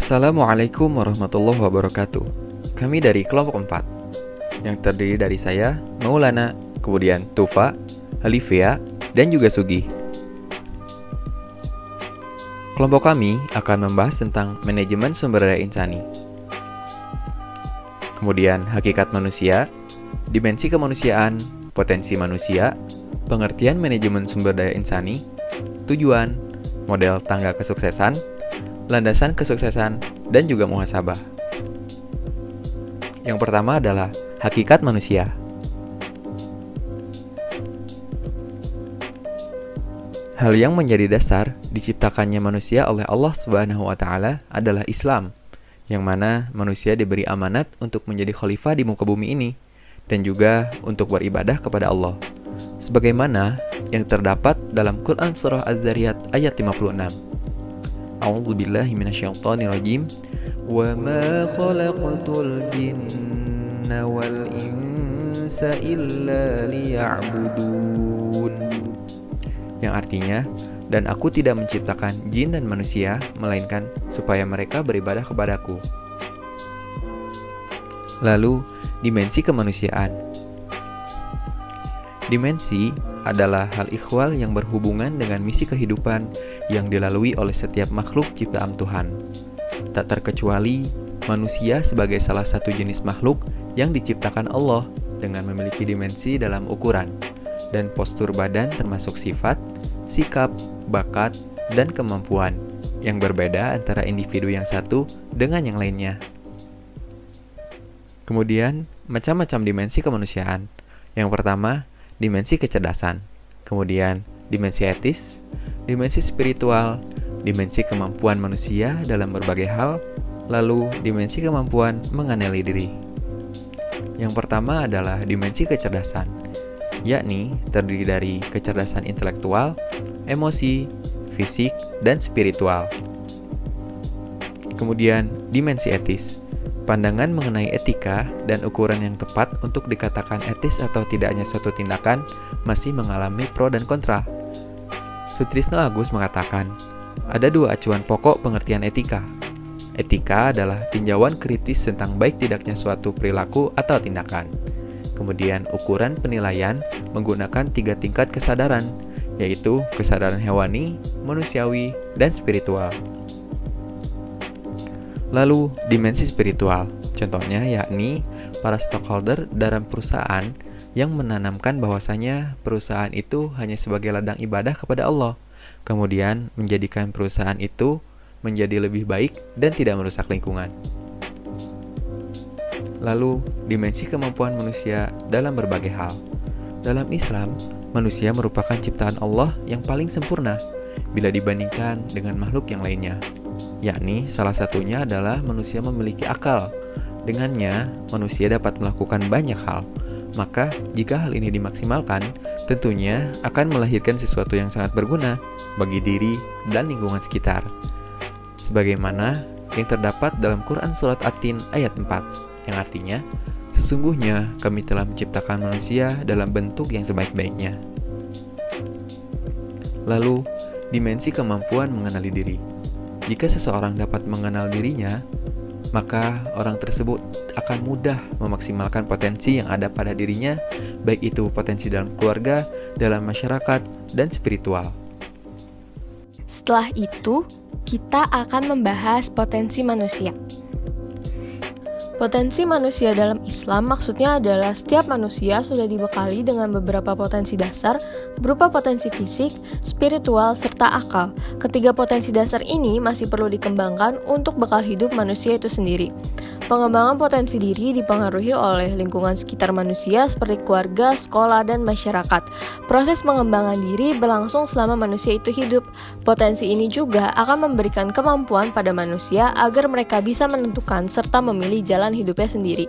Assalamualaikum warahmatullahi wabarakatuh. Kami dari kelompok 4 yang terdiri dari saya, Maulana, kemudian Tufa, Halifia, dan juga Sugi. Kelompok kami akan membahas tentang manajemen sumber daya insani, kemudian hakikat manusia, dimensi kemanusiaan, potensi manusia, pengertian manajemen sumber daya insani, tujuan, model tangga kesuksesan, landasan kesuksesan, dan juga muhasabah. Yang pertama adalah hakikat manusia. Hal yang menjadi dasar diciptakannya manusia oleh Allah Subhanahu wa Ta'ala adalah Islam, yang mana manusia diberi amanat untuk menjadi khalifah di muka bumi ini, dan juga untuk beribadah kepada Allah, sebagaimana yang terdapat dalam Quran Surah Az-Zariyat ayat 56. A'udzubillahi minasyaitonirrajim. Wa ma khalaqtul jinna wal insa illa liya'budun. Yang artinya, dan aku tidak menciptakan jin dan manusia melainkan supaya mereka beribadah kepadaku. Lalu, dimensi kemanusiaan. Dimensi adalah hal ikhwal yang berhubungan dengan misi kehidupan yang dilalui oleh setiap makhluk ciptaan Tuhan. Tak terkecuali manusia sebagai salah satu jenis makhluk yang diciptakan Allah dengan memiliki dimensi dalam ukuran dan postur badan termasuk sifat, sikap, bakat, dan kemampuan yang berbeda antara individu yang satu dengan yang lainnya. Kemudian, macam-macam dimensi kemanusiaan. Yang pertama, dimensi kecerdasan, kemudian dimensi etis, dimensi spiritual, dimensi kemampuan manusia dalam berbagai hal, lalu dimensi kemampuan mengenali diri. Yang pertama adalah dimensi kecerdasan, yakni terdiri dari kecerdasan intelektual, emosi, fisik, dan spiritual. Kemudian dimensi etis, pandangan mengenai etika dan ukuran yang tepat untuk dikatakan etis atau tidaknya suatu tindakan masih mengalami pro dan kontra. Sutrisno Agus mengatakan, ada dua acuan pokok pengertian etika. Etika adalah tinjauan kritis tentang baik tidaknya suatu perilaku atau tindakan. Kemudian ukuran penilaian menggunakan 3 tingkat kesadaran, yaitu kesadaran hewani, manusiawi, dan spiritual. Lalu, dimensi spiritual, contohnya yakni para stakeholder dalam perusahaan yang menanamkan bahwasanya perusahaan itu hanya sebagai ladang ibadah kepada Allah, kemudian menjadikan perusahaan itu menjadi lebih baik dan tidak merusak lingkungan. Lalu, dimensi kemampuan manusia dalam berbagai hal. Dalam Islam, manusia merupakan ciptaan Allah yang paling sempurna bila dibandingkan dengan makhluk yang lainnya. Yakni salah satunya adalah manusia memiliki akal. Dengannya, manusia dapat melakukan banyak hal. Maka, jika hal ini dimaksimalkan, tentunya akan melahirkan sesuatu yang sangat berguna bagi diri dan lingkungan sekitar. Sebagaimana yang terdapat dalam Quran Surat At-Tin ayat 4, yang artinya, sesungguhnya kami telah menciptakan manusia dalam bentuk yang sebaik-baiknya. Lalu, dimensi kemampuan mengenali diri. Jika seseorang dapat mengenal dirinya, maka orang tersebut akan mudah memaksimalkan potensi yang ada pada dirinya, baik itu potensi dalam keluarga, dalam masyarakat, dan spiritual. Setelah itu, kita akan membahas potensi manusia. Potensi manusia dalam Islam maksudnya adalah setiap manusia sudah dibekali dengan beberapa potensi dasar berupa potensi fisik, spiritual, serta akal. Ketiga potensi dasar ini masih perlu dikembangkan untuk bekal hidup manusia itu sendiri. Pengembangan potensi diri dipengaruhi oleh lingkungan sekitar manusia seperti keluarga, sekolah, dan masyarakat. Proses pengembangan diri berlangsung selama manusia itu hidup. Potensi ini juga akan memberikan kemampuan pada manusia agar mereka bisa menentukan serta memilih jalan hidupnya sendiri.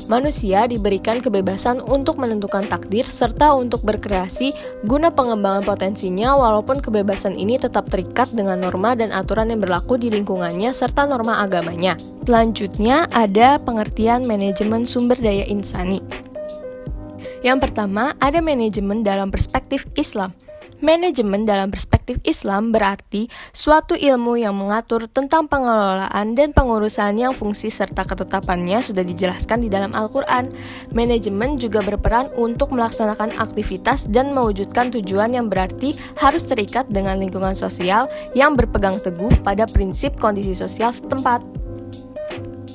Manusia diberikan kebebasan untuk menentukan takdir serta untuk berkreasi guna pengembangan potensinya, walaupun kebebasan ini tetap terikat dengan norma dan aturan yang berlaku di lingkungannya serta norma agamanya. Selanjutnya ada pengertian manajemen sumber daya insani. Yang pertama, ada manajemen dalam perspektif Islam. Manajemen dalam perspektif Islam berarti suatu ilmu yang mengatur tentang pengelolaan dan pengurusan yang fungsi serta ketetapannya sudah dijelaskan di dalam Al-Quran. Manajemen juga berperan untuk melaksanakan aktivitas dan mewujudkan tujuan yang berarti harus terikat dengan lingkungan sosial yang berpegang teguh pada prinsip kondisi sosial setempat.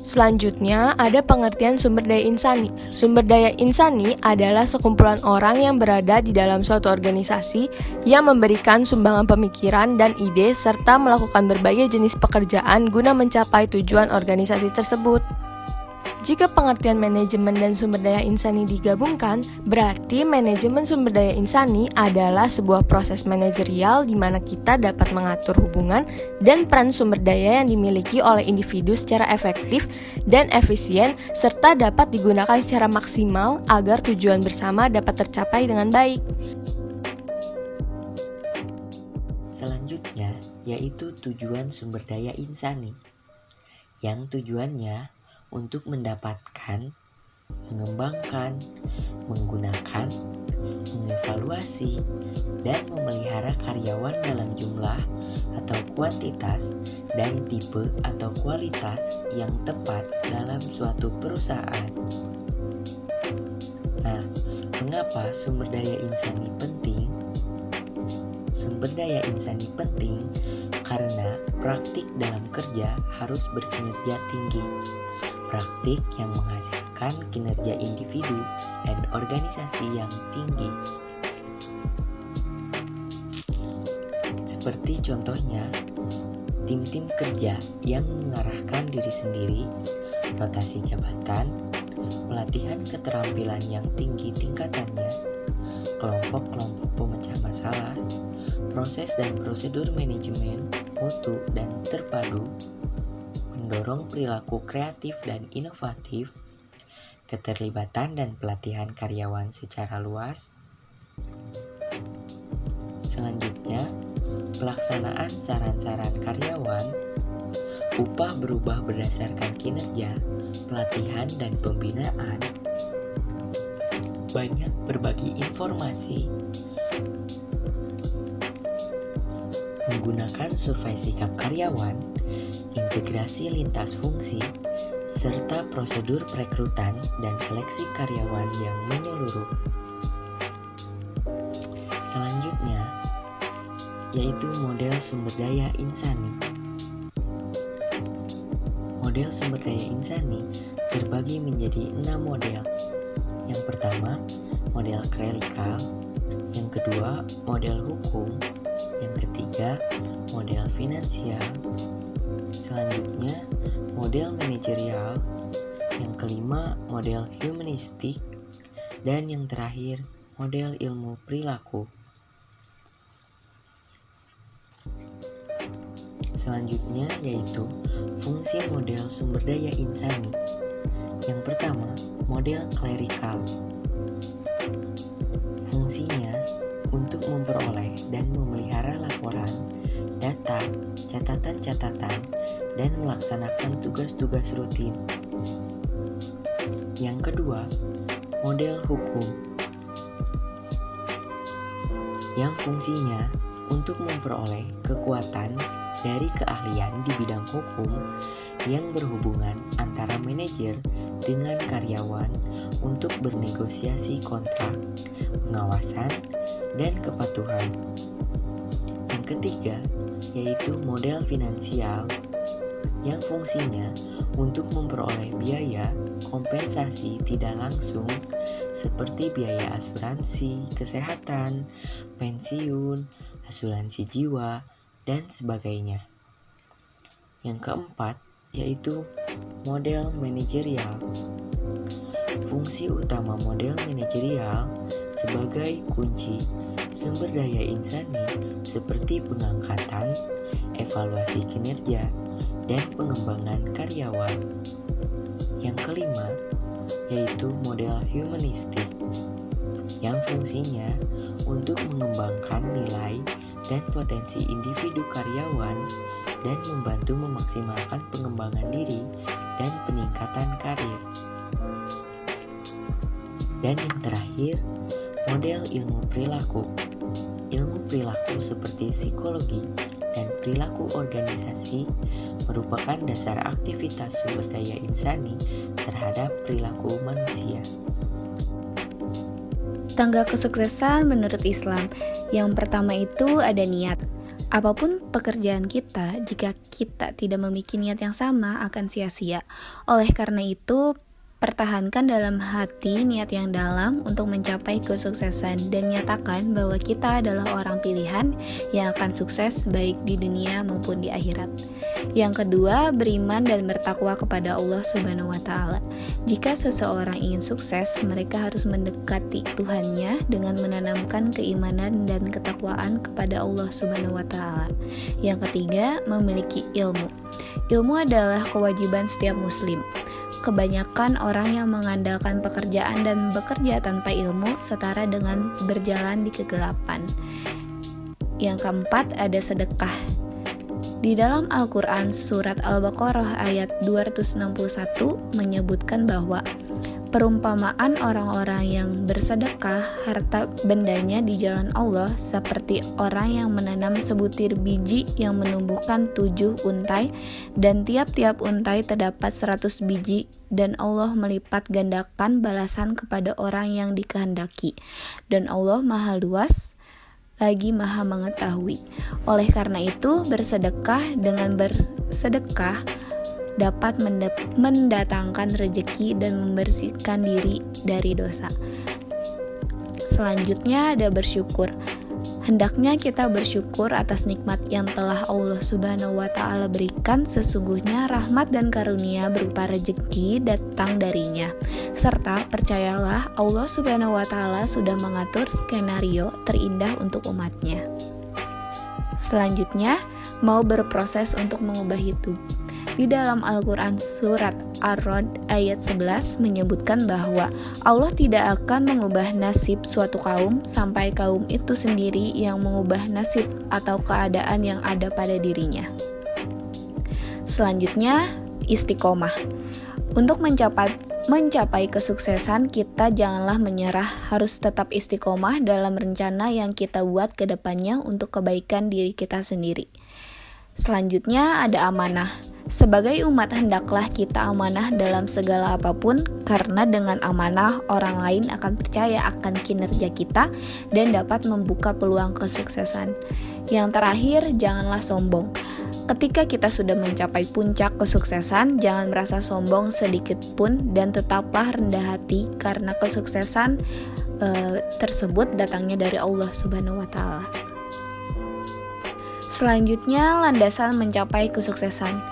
Selanjutnya, ada pengertian sumber daya insani. Sumber daya insani adalah sekumpulan orang yang berada di dalam suatu organisasi yang memberikan sumbangan pemikiran dan ide serta melakukan berbagai jenis pekerjaan guna mencapai tujuan organisasi tersebut. Jika pengertian manajemen dan sumber daya insani digabungkan, berarti manajemen sumber daya insani adalah sebuah proses manajerial di mana kita dapat mengatur hubungan dan peran sumber daya yang dimiliki oleh individu secara efektif dan efisien, serta dapat digunakan secara maksimal agar tujuan bersama dapat tercapai dengan baik. Selanjutnya, yaitu tujuan sumber daya insani, yang tujuannya untuk mendapatkan, mengembangkan, menggunakan, mengevaluasi, dan memelihara karyawan dalam jumlah atau kuantitas dan tipe atau kualitas yang tepat dalam suatu perusahaan. Nah, mengapa sumber daya insani penting? Sumber daya insani penting karena praktik dalam kerja harus berkinerja tinggi. Praktik yang menghasilkan kinerja individu dan organisasi yang tinggi. Seperti contohnya, tim-tim kerja yang mengarahkan diri sendiri, rotasi jabatan, pelatihan keterampilan yang tinggi tingkatannya, kelompok-kelompok pemecah masalah, proses dan prosedur manajemen, mutu dan terpadu, mendorong perilaku kreatif dan inovatif, keterlibatan dan pelatihan karyawan secara luas. Selanjutnya, pelaksanaan saran-saran karyawan, upah berubah berdasarkan kinerja, pelatihan dan pembinaan, banyak berbagi informasi, menggunakan survei sikap karyawan, integrasi lintas fungsi, serta prosedur perekrutan dan seleksi karyawan yang menyeluruh. Selanjutnya, yaitu model sumber daya insani. Model sumber daya insani terbagi menjadi 6 model. Yang pertama, model klelikal. Yang kedua, model hukum. Yang ketiga, model finansial. Selanjutnya, model manajerial. Yang kelima, model humanistik. Dan yang terakhir, model ilmu perilaku. Selanjutnya yaitu fungsi model sumber daya insani. Yang pertama, model klelikal. Fungsinya untuk memperoleh dan memelihara laporan, data, catatan-catatan, dan melaksanakan tugas-tugas rutin. Yang kedua, model hukum, yang fungsinya untuk memperoleh kekuatan dari keahlian di bidang hukum yang berhubungan antara manajer dengan karyawan untuk bernegosiasi kontrak, pengawasan, dan kepatuhan. Yang ketiga, yaitu model finansial, yang fungsinya untuk memperoleh biaya kompensasi tidak langsung seperti biaya asuransi, kesehatan, pensiun, asuransi jiwa, dan sebagainya. Yang keempat, yaitu model manajerial. Fungsi utama model manajerial sebagai kunci sumber daya insani seperti pengangkatan, evaluasi kinerja, dan pengembangan karyawan. Yang kelima, yaitu model humanistik, yang fungsinya untuk mengembangkan nilai dan potensi individu karyawan dan membantu memaksimalkan pengembangan diri dan peningkatan karir. Dan yang terakhir, model ilmu perilaku, Ilmu perilaku seperti psikologi dan perilaku organisasi merupakan dasar aktivitas sumber daya insani terhadap perilaku manusia. Tangga kesuksesan menurut Islam, yang pertama itu ada niat. Apapun pekerjaan kita, jika kita tidak memiliki niat yang sama akan sia-sia. Oleh karena itu, pertahankan dalam hati niat yang dalam untuk mencapai kesuksesan dan nyatakan bahwa kita adalah orang pilihan yang akan sukses baik di dunia maupun di akhirat. Yang kedua, beriman dan bertakwa kepada Allah Subhanahu wa Ta'ala. Jika seseorang ingin sukses, mereka harus mendekati Tuhannya dengan menanamkan keimanan dan ketakwaan kepada Allah Subhanahu wa Ta'ala. Yang ketiga, memiliki ilmu. Ilmu adalah kewajiban setiap muslim. Kebanyakan orang yang mengandalkan pekerjaan dan bekerja tanpa ilmu setara dengan berjalan di kegelapan. Yang keempat, ada sedekah. Di dalam Al-Quran, surat Al-Baqarah ayat 261 menyebutkan bahwa perumpamaan orang-orang yang bersedekah harta bendanya di jalan Allah seperti orang yang menanam sebutir biji yang menumbuhkan 7 untai, dan tiap-tiap untai terdapat 100 biji, dan Allah melipat gandakan balasan kepada orang yang dikehendaki, dan Allah Maha Luas lagi Maha Mengetahui. Oleh karena itu, bersedekah dengan bersedekah dapat mendatangkan rezeki dan membersihkan diri dari dosa. Selanjutnya ada bersyukur. Hendaknya kita bersyukur atas nikmat yang telah Allah Subhanahu wa Ta'ala berikan. Sesungguhnya rahmat dan karunia berupa rezeki datang darinya. Serta percayalah Allah Subhanahu wa Ta'ala sudah mengatur skenario terindah untuk umatnya. Selanjutnya, mau berproses untuk mengubah hidup. Di dalam Al-Quran surat Ar-Rod ayat 11 menyebutkan bahwa Allah tidak akan mengubah nasib suatu kaum sampai kaum itu sendiri yang mengubah nasib atau keadaan yang ada pada dirinya. Selanjutnya, istiqomah. Untuk mencapai kesuksesan, kita janganlah menyerah, harus tetap istiqomah dalam rencana yang kita buat ke depannya untuk kebaikan diri kita sendiri. Selanjutnya ada amanah. Sebagai umat hendaklah kita amanah dalam segala apapun, karena dengan amanah orang lain akan percaya akan kinerja kita dan dapat membuka peluang kesuksesan. Yang terakhir, janganlah sombong. Ketika kita sudah mencapai puncak kesuksesan, jangan merasa sombong sedikit pun dan tetaplah rendah hati karena kesuksesan tersebut datangnya dari Allah Subhanahu wa Ta'ala. Selanjutnya, landasan mencapai kesuksesan.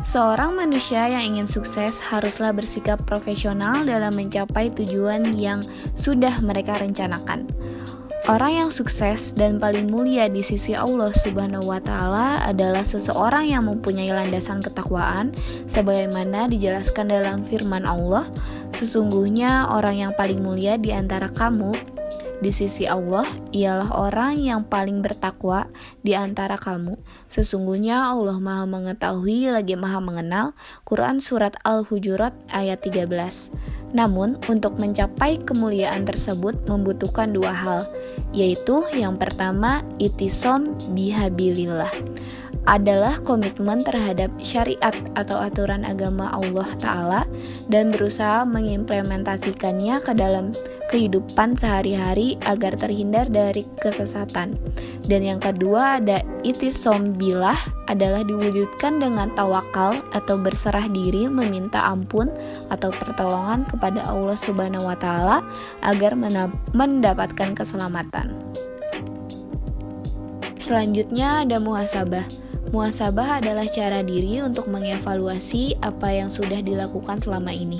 Seorang manusia yang ingin sukses haruslah bersikap profesional dalam mencapai tujuan yang sudah mereka rencanakan. Orang yang sukses dan paling mulia di sisi Allah Subhanahu wa Ta'ala adalah seseorang yang mempunyai landasan ketakwaan, sebagaimana dijelaskan dalam firman Allah, "Sesungguhnya orang yang paling mulia di antara kamu di sisi Allah ialah orang yang paling bertakwa di antara kamu. Sesungguhnya Allah Maha Mengetahui lagi Maha Mengenal." Quran Surat Al-Hujurat ayat 13. Namun, untuk mencapai kemuliaan tersebut membutuhkan dua hal, yaitu yang pertama, itisom bihabilillah, adalah komitmen terhadap syariat atau aturan agama Allah Ta'ala dan berusaha mengimplementasikannya ke dalam kehidupan sehari-hari agar terhindar dari kesesatan. Dan yang kedua ada itisom billah, adalah diwujudkan dengan tawakal atau berserah diri meminta ampun atau pertolongan kepada Allah Subhanahu wa Ta'ala agar mendapatkan keselamatan. Selanjutnya ada muhasabah. Muhasabah adalah cara diri untuk mengevaluasi apa yang sudah dilakukan selama ini.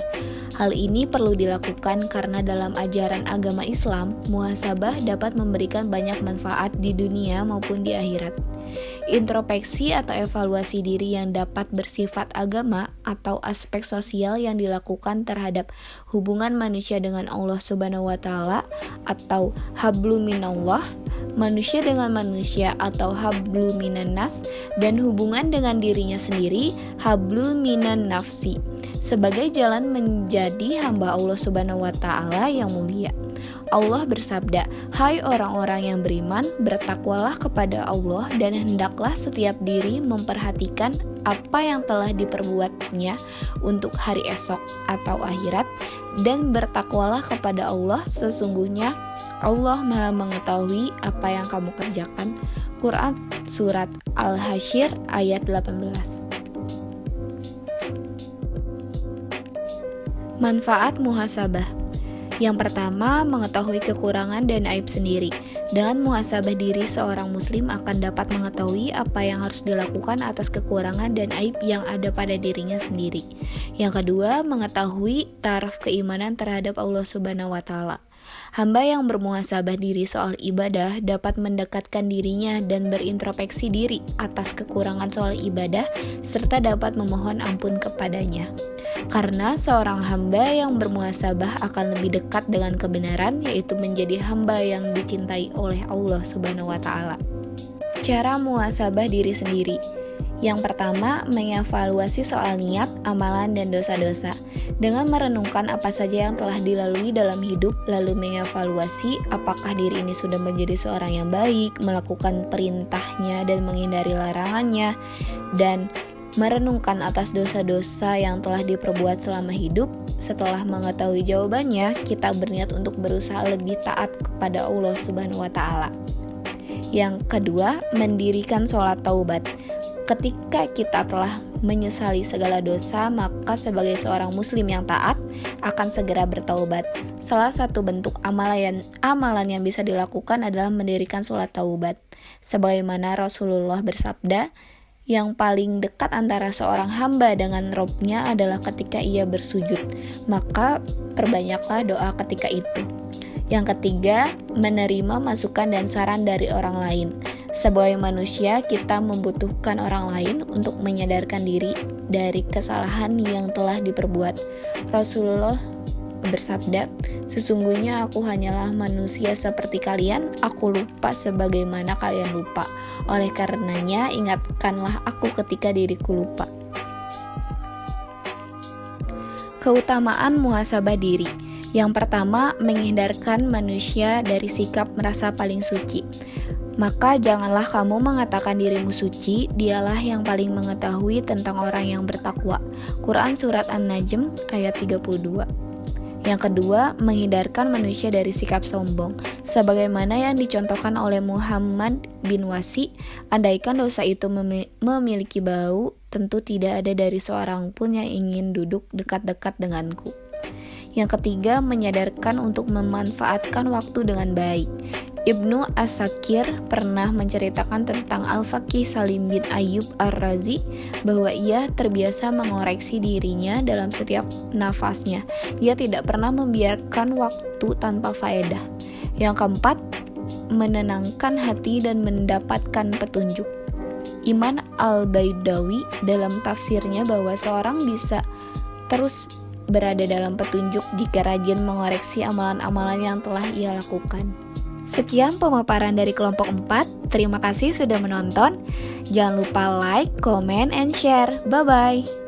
Hal ini perlu dilakukan karena dalam ajaran agama Islam, muhasabah dapat memberikan banyak manfaat di dunia maupun di akhirat. Introspeksi atau evaluasi diri yang dapat bersifat agama atau aspek sosial yang dilakukan terhadap hubungan manusia dengan Allah Subhanahu wa Ta'ala atau hablu minallah, manusia dengan manusia atau hablu minan nas, dan hubungan dengan dirinya sendiri, hablu minan nafsi. sebagai jalan menjadi hamba Allah Subhanahu wa Ta'ala yang mulia. Allah bersabda, "Hai orang-orang yang beriman, bertakwalah kepada Allah dan hendaklah setiap diri memperhatikan apa yang telah diperbuatnya untuk hari esok atau akhirat, dan bertakwalah kepada Allah, sesungguhnya Allah Maha mengetahui apa yang kamu kerjakan." Quran Surat Al-Hasyr ayat 18. Manfaat muhasabah. Yang pertama, mengetahui kekurangan dan aib sendiri. Dengan muhasabah diri, seorang muslim akan dapat mengetahui apa yang harus dilakukan atas kekurangan dan aib yang ada pada dirinya sendiri. Yang kedua, mengetahui taraf keimanan terhadap Allah Subhanahu wa Ta'ala. Hamba yang bermuhasabah diri soal ibadah dapat mendekatkan dirinya dan berintrospeksi diri atas kekurangan soal ibadah serta dapat memohon ampun kepadanya. Karena seorang hamba yang bermuhasabah akan lebih dekat dengan kebenaran, yaitu menjadi hamba yang dicintai oleh Allah Subhanahu wa Ta'ala. Cara muhasabah diri sendiri. Yang pertama, mengevaluasi soal niat, amalan, dan dosa-dosa. Dengan merenungkan apa saja yang telah dilalui dalam hidup, lalu mengevaluasi apakah diri ini sudah menjadi seorang yang baik, melakukan perintahnya dan menghindari larangannya, dan merenungkan atas dosa-dosa yang telah diperbuat selama hidup. Setelah mengetahui jawabannya, kita berniat untuk berusaha lebih taat kepada Allah Subhanahu wa Ta'ala. Yang kedua, mendirikan sholat taubat. Ketika kita telah menyesali segala dosa, maka sebagai seorang muslim yang taat akan segera bertaubat. Salah satu bentuk amalan yang bisa dilakukan adalah mendirikan sholat taubat. Sebagaimana Rasulullah bersabda, yang paling dekat antara seorang hamba dengan Robnya adalah ketika ia bersujud, maka perbanyaklah doa ketika itu. Yang ketiga, menerima masukan dan saran dari orang lain. Sebagai manusia, kita membutuhkan orang lain untuk menyadarkan diri dari kesalahan yang telah diperbuat. Rasulullah bersabda, "Sesungguhnya aku hanyalah manusia seperti kalian, aku lupa sebagaimana kalian lupa. Oleh karenanya, ingatkanlah aku ketika diriku lupa." Keutamaan muhasabah diri. Yang pertama, menghindarkan manusia dari sikap merasa paling suci. Maka janganlah kamu mengatakan dirimu suci, dialah yang paling mengetahui tentang orang yang bertakwa. Quran Surat An-Najm ayat 32. Yang kedua, menghindarkan manusia dari sikap sombong. Sebagaimana yang dicontohkan oleh Muhammad bin Wasi, andaikan dosa itu memiliki bau, tentu tidak ada dari seorang pun yang ingin duduk dekat-dekat denganku. Yang ketiga, menyadarkan untuk memanfaatkan waktu dengan baik. Ibnu As-Sakir pernah menceritakan tentang Al-Faqih Salim bin Ayyub Ar-Razi bahwa ia terbiasa mengoreksi dirinya dalam setiap nafasnya. Ia tidak pernah membiarkan waktu tanpa faedah. Yang keempat, menenangkan hati dan mendapatkan petunjuk. Iman Al-Baidawi dalam tafsirnya bahwa seorang bisa terus berada dalam petunjuk jika rajin mengoreksi amalan-amalan yang telah ia lakukan. Sekian pemaparan dari kelompok 4. Terima kasih sudah menonton. Jangan lupa like, comment, and share. Bye-bye.